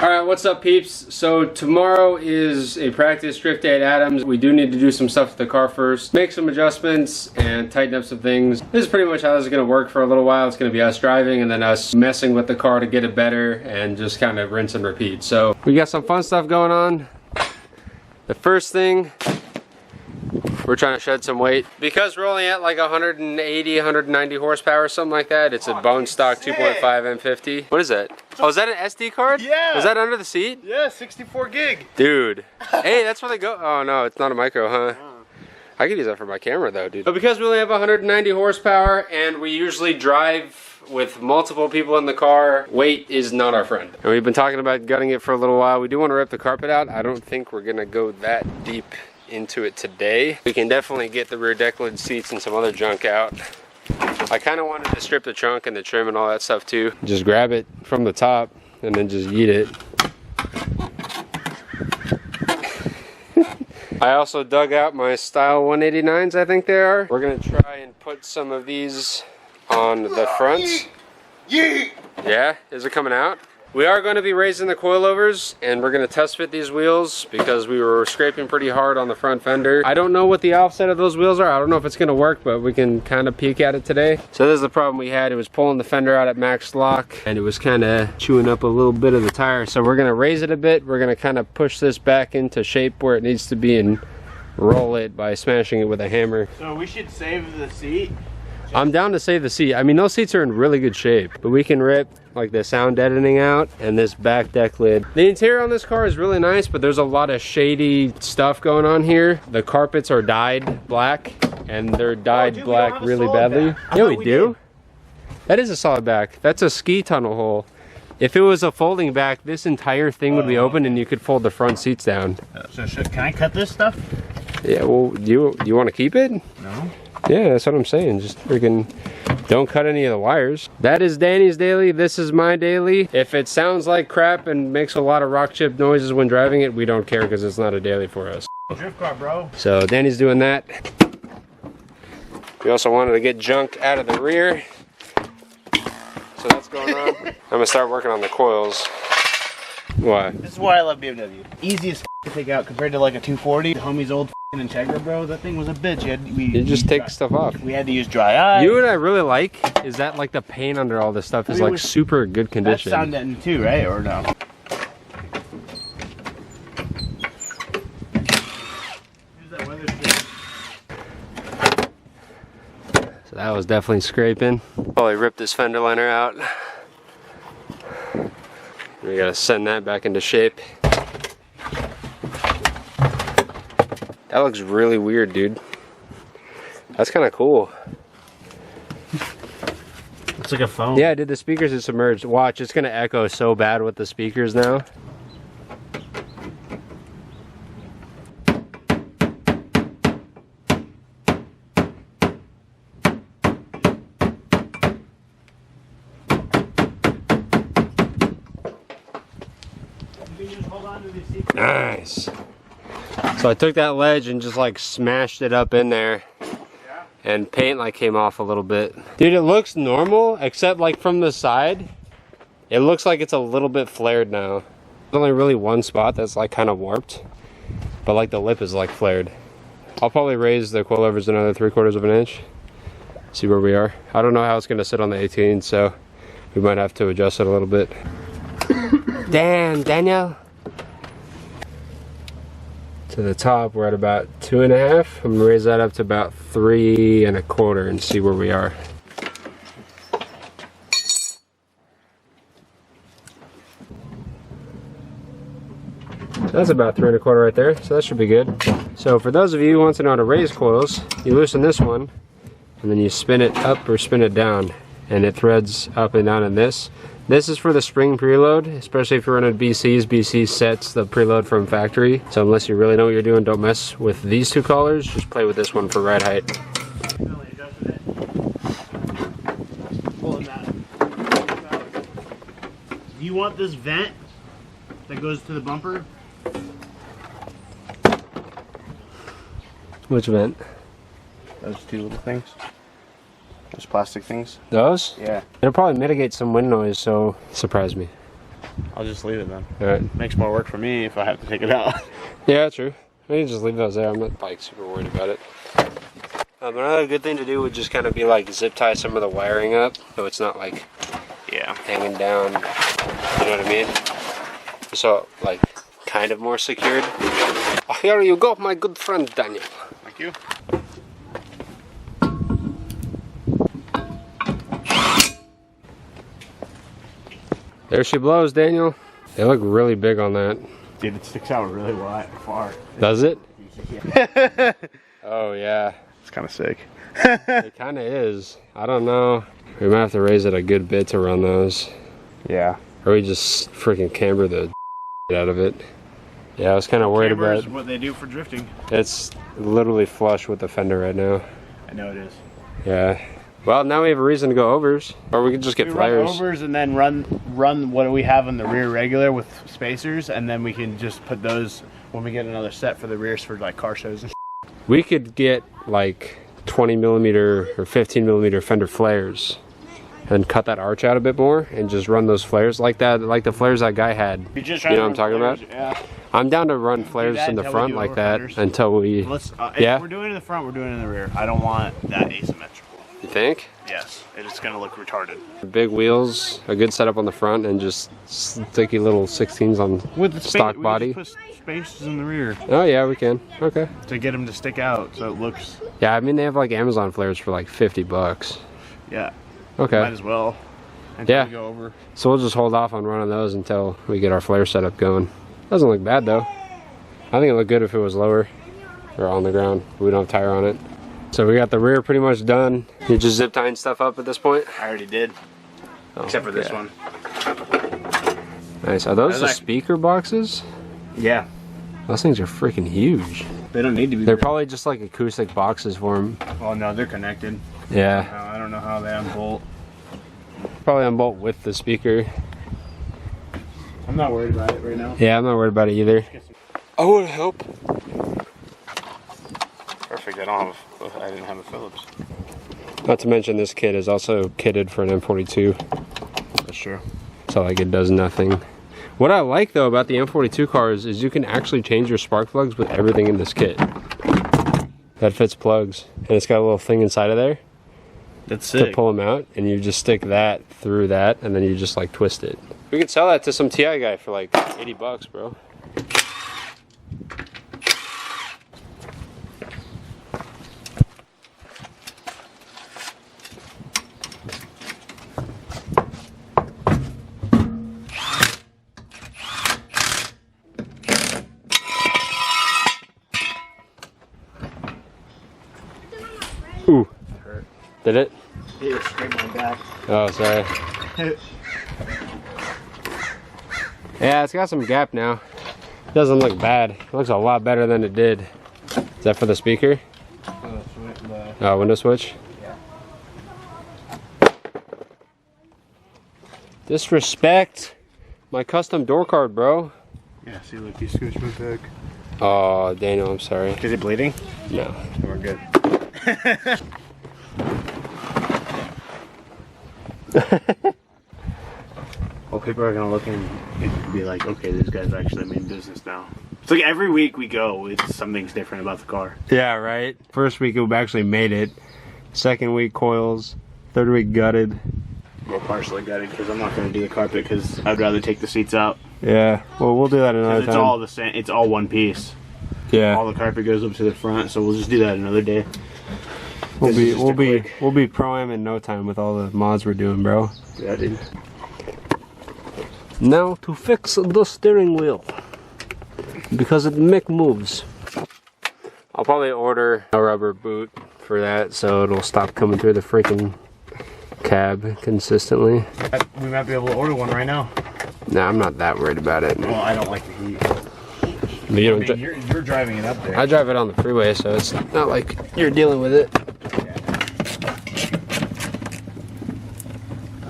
Alright, what's up peeps? So tomorrow is a practice drift day at Adams. We do need to do some stuff to the car first, make some adjustments and tighten up some things. This is pretty much how this is going to work for a little while. It's going to be us driving and then us messing with the car to get it better and just kind of rinse and repeat. So we got some fun stuff going on. The first thing, we're trying to shed some weight. Because we're only at like 180, 190 horsepower, something like that. It's a bone stock 2.5 M50. What is that? Oh, is that an SD card? Yeah. Was that under the seat? Yeah, 64 gig. Dude. Hey, that's where they go. Oh no, it's not a micro, huh? I could use that for my camera though, dude. But because we only have 190 horsepower and we usually drive with multiple people in the car, weight is not our friend. And we've been talking about gutting it for a little while. We do want to rip the carpet out. I don't think we're gonna go that deep into it today. We can definitely get the rear deck lid seats and some other junk out. I kind of wanted to strip the trunk and the trim and all that stuff too. Just grab it from the top and then just yeet it. I also dug out my Style 189s, I think they are. We're gonna try and put some of these on the fronts. Yeah, is it coming out? We are going to be raising the coilovers and we're going to test fit these wheels because we were scraping pretty hard on the front fender. I don't know what the offset of those wheels are. I don't know if it's going to work, but we can kind of peek at it today. So this is the problem we had. It was pulling the fender out at max lock and it was kind of chewing up a little bit of the tire. So we're going to raise it a bit. We're going to kind of push this back into shape where it needs to be and roll it by smashing it with a hammer. So we should save the seat? I'm down to save the seat. I mean, those seats are in really good shape, but we can rip like the sound deadening out and this back deck lid. The interior on this car is really nice, but there's a lot of shady stuff going on here. The carpets are dyed black and they're dyed black really badly. Yeah, we do. That is a solid back. That's a ski tunnel hole. If it was a folding back, this entire thing would be open and you could fold the front seats down. So can I cut this stuff? Yeah, well, do you want to keep it? No. Yeah, that's what I'm saying. Just freaking don't cut any of the wires. That is Danny's daily. This is my daily. If it sounds like crap and makes a lot of rock chip noises when driving it, we don't care because it's not a daily for us. Drift car, bro. So Danny's doing that. We also wanted to get junk out of the rear. So that's going on. I'm gonna start working on the coils. Why? This is why I love BMW. Easiest to take out compared to like a 240. Homie's old Integra, bro. That thing was a bitch. You just take stuff off. We had to use dry ice. You know what I really like is that like the paint under all this stuff is like super good condition. That's sound deadened too, right? Or no? So that was definitely scraping. Probably ripped this fender liner out. We gotta send that back into shape. That looks really weird, dude. That's kind of cool. It's like a phone. Yeah, dude, the speakers are submerged. Watch, it's gonna echo so bad with the speakers now. Nice. So I took that ledge and just like smashed it up in there. And paint like came off a little bit. Dude, it looks normal except like from the side. It looks like it's a little bit flared now. There's only really one spot that's like kind of warped. But like the lip is like flared. I'll probably raise the coilovers another 3/4 of an inch. See where we are. I don't know how it's gonna sit on the 18, so we might have to adjust it a little bit. Damn, Daniel. To the top, we're at about 2.5. I'm gonna raise that up to about 3.25 and see where we are. That's about 3.25 right there, so that should be good. So for those of you who want to know how to raise coils, you loosen this one, and then you spin it up or spin it down, and it threads up and down in this. This is for the spring preload, especially if you're running BCs. BC sets the preload from factory. So unless you really know what you're doing, don't mess with these two collars. Just play with this one for ride height. Do you want this vent that goes to the bumper? Which vent? Those two little things. Those plastic things. Those? Yeah. It'll probably mitigate some wind noise, so surprise me. I'll just leave it then. All right. Makes more work for me if I have to take it out. Yeah, true. I can just leave those there. I'm not like super worried about it. Another good thing to do would just kind of be like zip tie some of the wiring up so it's not like hanging down. You know what I mean? So like kind of more secured. Oh, here you go, my good friend Daniel. Thank you. There she blows, Daniel. They look really big on that. Dude, it sticks out really wide, far. Does it? Yeah. Oh yeah. It's kind of sick. It kind of is. I don't know. We might have to raise it a good bit to run those. Yeah. Or we just freaking camber the out of it. Yeah, I was kind of worried Camber about is what they do for drifting. It's literally flush with the fender right now. I know it is. Yeah. Well, now we have a reason to go overs. Or we could just get flares. Run overs and then run what we have in the rear regular with spacers, and then we can just put those when we get another set for the rears for like car shows and We could get like 20 millimeter or 15 millimeter fender flares and cut that arch out a bit more and just run those flares like that, like the flares that guy had. You know what I'm talking about? Yeah. I'm down to run flares in the front like that until we. If we're doing it in the front, we're doing it in the rear. I don't want that asymmetrical. You think? Yes, it's gonna look retarded. Big wheels, a good setup on the front, and just sticky little 16s on with the stock body. We just put spaces in the rear. Oh yeah, we can. Okay. To get them to stick out, so it looks. Yeah, I mean they have like Amazon flares for like $50. Yeah. Okay. Might as well. Yeah. We go over. So we'll just hold off on running those until we get our flare setup going. Doesn't look bad though. I think it looked good if it was lower or on the ground. We don't have tire on it. So we got the rear pretty much done. You just zip tying stuff up at this point? I already did. Except for this one. Nice. Are those the speaker boxes? Yeah. Those things are freaking huge. They don't need to be. They're probably just like acoustic boxes for them. Oh no, they're connected. Yeah. I don't know how they unbolt. Probably unbolt with the speaker. I'm not worried about it right now. Yeah, I'm not worried about it either. I would help. Perfect. I didn't have a Phillips. Not to mention this kit is also kitted for an M42. That's true. So like it does nothing. What I like though about the M42 cars is you can actually change your spark plugs with everything in this kit. That fits plugs, and it's got a little thing inside of there. That's sick. To pull them out, and you just stick that through that, and then you just like twist it. We could sell that to some TI guy for like $80, bro. Ooh. Hurt. Did it? It was straight my back. Oh, sorry. Yeah, it's got some gap now. It doesn't look bad. It looks a lot better than it did. Is that for the speaker? Oh, window switch? Yeah. Disrespect my custom door card, bro. Yeah, see, look, you squished my back. Oh, Daniel, I'm sorry. Is it bleeding? No. We're good. Well, people are gonna look and be like, okay, this guy's actually mean business now. It's like every week we go, something's different about the car. Yeah, right? First week we actually made it. Second week coils. Third week gutted. Well, partially gutted because I'm not gonna do the carpet because I'd rather take the seats out. Yeah, well, we'll do that another time. It's all the same. It's all one piece. Yeah. All the carpet goes up to the front, so we'll just do that another day. We'll be pro-am in no time with all the mods we're doing, bro. Yeah, dude. Now to fix the steering wheel because it make moves. I'll probably order a rubber boot for that so it'll stop coming through the freaking cab consistently. We might be able to order one right now. Nah, I'm not that worried about it. Well, I don't like the heat. But you don't you're driving it up there. I drive it on the freeway, so it's not like you're dealing with it.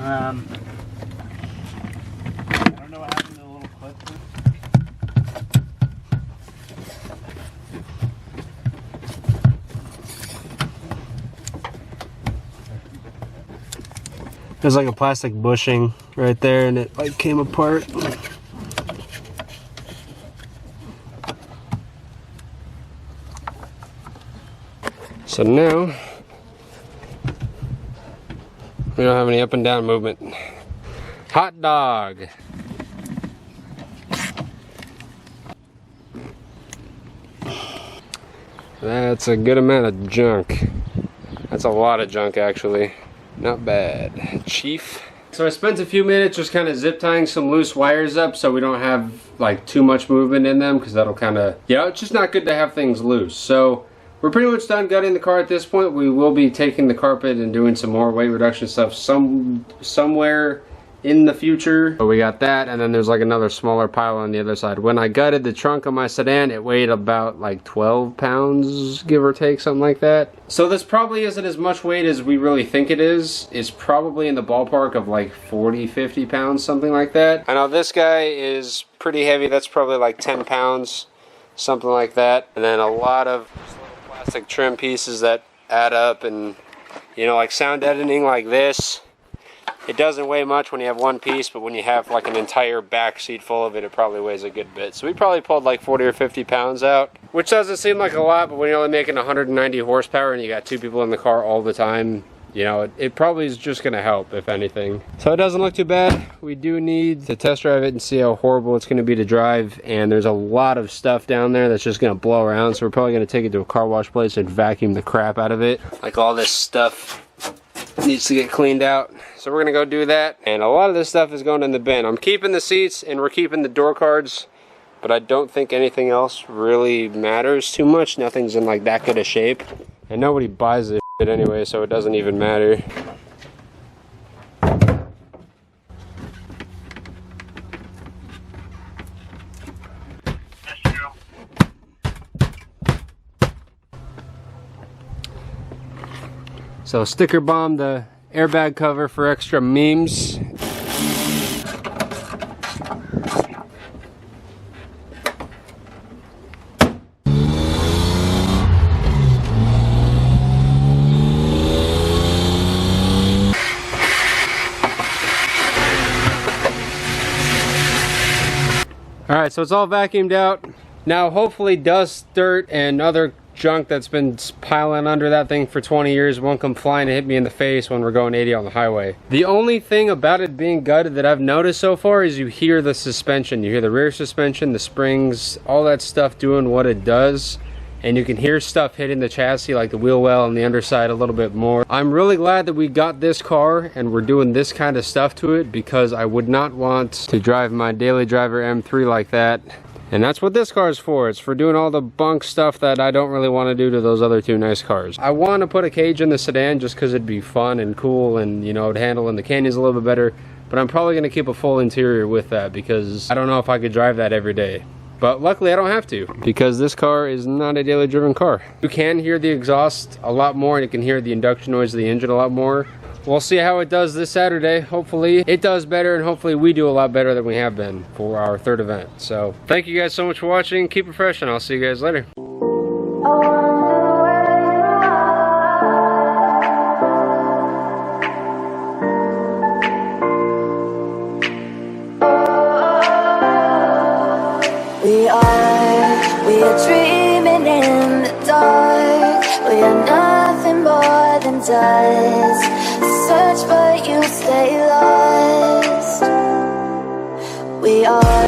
I don't know what happened to the little clip. There's like a plastic bushing right there and it like came apart. So now we don't have any up and down movement. Hot dog. That's a good amount of junk. That's a lot of junk actually. Not bad. Chief. So I spent a few minutes just kind of zip tying some loose wires up so we don't have like too much movement in them, because that'll kind of, you know, it's just not good to have things loose. So we're pretty much done gutting the car at this point. We will be taking the carpet and doing some more weight reduction stuff somewhere in the future. But we got that, and then there's like another smaller pile on the other side. When I gutted the trunk of my sedan, it weighed about like 12 pounds, give or take, something like that. So this probably isn't as much weight as we really think it is. It's probably in the ballpark of like 40, 50 pounds, something like that. I know this guy is pretty heavy. That's probably like 10 pounds, something like that. And then a lot of plastic trim pieces that add up, and you know, like sound editing like this, it doesn't weigh much when you have one piece, but when you have like an entire back seat full of it, it probably weighs a good bit. So we probably pulled like 40 or 50 pounds out, which doesn't seem like a lot, but when you're only making 190 horsepower and you got two people in the car all the time, you know, it probably is just gonna help, if anything. So it doesn't look too bad. We do need to test drive it and see how horrible it's gonna be to drive, and there's a lot of stuff down there that's just gonna blow around, so we're probably gonna take it to a car wash place and vacuum the crap out of it. Like all this stuff needs to get cleaned out. So we're gonna go do that, and a lot of this stuff is going in the bin. I'm keeping the seats and we're keeping the door cards, but I don't think anything else really matters too much. Nothing's in like that good a shape, and nobody buys this shit anyway, so it doesn't even matter. So sticker bomb the airbag cover for extra memes. Alright, so it's all vacuumed out. Now hopefully dust, dirt, and other junk that's been piling under that thing for 20 years won't come flying and hit me in the face when we're going 80 on the highway. The only thing about it being gutted that I've noticed so far is you hear the suspension. You hear the rear suspension, the springs, all that stuff doing what it does. And you can hear stuff hitting the chassis, like the wheel well and the underside a little bit more. I'm really glad that we got this car and we're doing this kind of stuff to it, because I would not want to drive my daily driver M3 like that. And that's what this car is for. It's for doing all the bunk stuff that I don't really want to do to those other two nice cars. I want to put a cage in the sedan just because it'd be fun and cool, and you know, it'd handle in the canyons a little bit better. But I'm probably going to keep a full interior with that, because I don't know if I could drive that every day. But luckily I don't have to, because this car is not a daily driven car. You can hear the exhaust a lot more, and you can hear the induction noise of the engine a lot more. We'll see how it does this Saturday. Hopefully it does better, and hopefully we do a lot better than we have been for our third event. So thank you guys so much for watching. Keep it fresh, and I'll see you guys later. We are dreaming in the dark. We are nothing more than dust. Search but you stay lost. We are